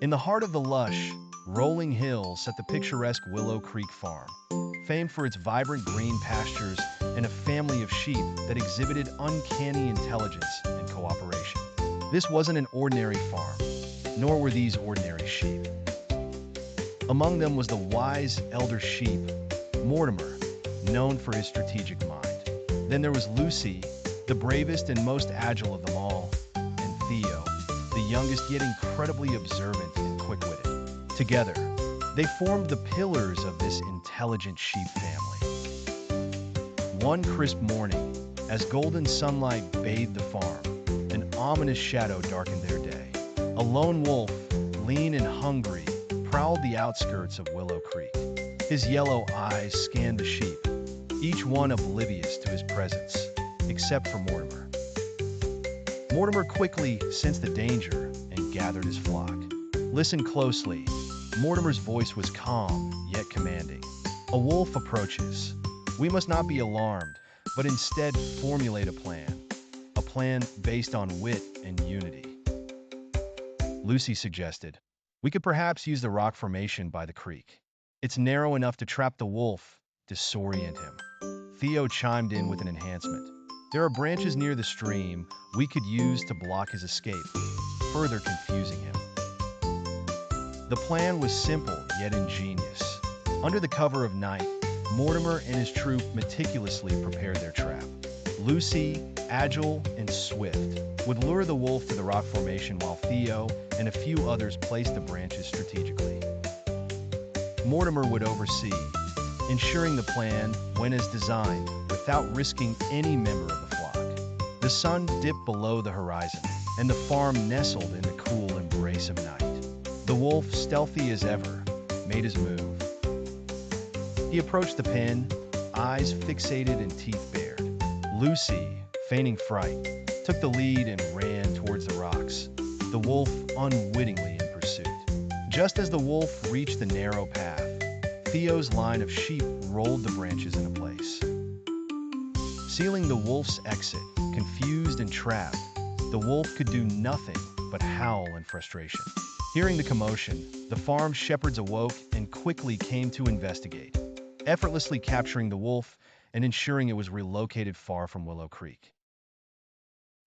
In the heart of the lush, rolling hills sat the picturesque Willow Creek Farm, famed for its vibrant green pastures and a family of sheep that exhibited uncanny intelligence and cooperation. This wasn't an ordinary farm, nor were these ordinary sheep. Among them was the wise elder sheep, Mortimer, known for his strategic mind. Then there was Lucy, the bravest and most agile of them all, and Theo, the youngest yet incredibly observant and quick-witted. Together, they formed the pillars of this intelligent sheep family. One crisp morning, as golden sunlight bathed the farm, an ominous shadow darkened their day. A lone wolf, lean and hungry, prowled the outskirts of Willow Creek. His yellow eyes scanned the sheep, each one oblivious to his presence, except for Mortimer. Mortimer quickly sensed the danger and gathered his flock. Listen closely. Mortimer's voice was calm, yet commanding. A wolf approaches. We must not be alarmed, but instead formulate a plan based on wit and unity. Lucy suggested, we could perhaps use the rock formation by the creek. It's narrow enough to trap the wolf, disorient him. Theo chimed in with an enhancement. There are branches near the stream we could use to block his escape, further confusing him. The plan was simple yet ingenious. Under the cover of night, Mortimer and his troop meticulously prepared their trap. Lucy, agile and swift, would lure the wolf to the rock formation while Theo and a few others placed the branches strategically. Mortimer would oversee, ensuring the plan went as designed without risking any member of the flock. The sun dipped below the horizon, and the farm nestled in the cool embrace of night. The wolf, stealthy as ever, made his move. He approached the pen, eyes fixated and teeth bared. Lucy, feigning fright, took the lead and ran towards the rocks, the wolf unwittingly in pursuit. Just as the wolf reached the narrow path, Theo's line of sheep rolled the branches into place. Sealing the wolf's exit, confused and trapped, the wolf could do nothing but howl in frustration. Hearing the commotion, the farm shepherds awoke and quickly came to investigate, effortlessly capturing the wolf and ensuring it was relocated far from Willow Creek.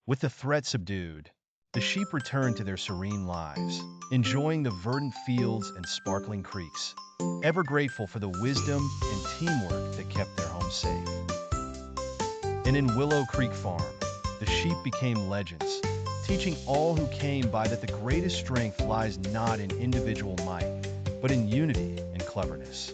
With the threat subdued, the sheep returned to their serene lives, enjoying the verdant fields and sparkling creeks, ever grateful for the wisdom and teamwork that kept their home safe. And in Willow Creek Farm, the sheep became legends, teaching all who came by that the greatest strength lies not in individual might, but in unity and cleverness.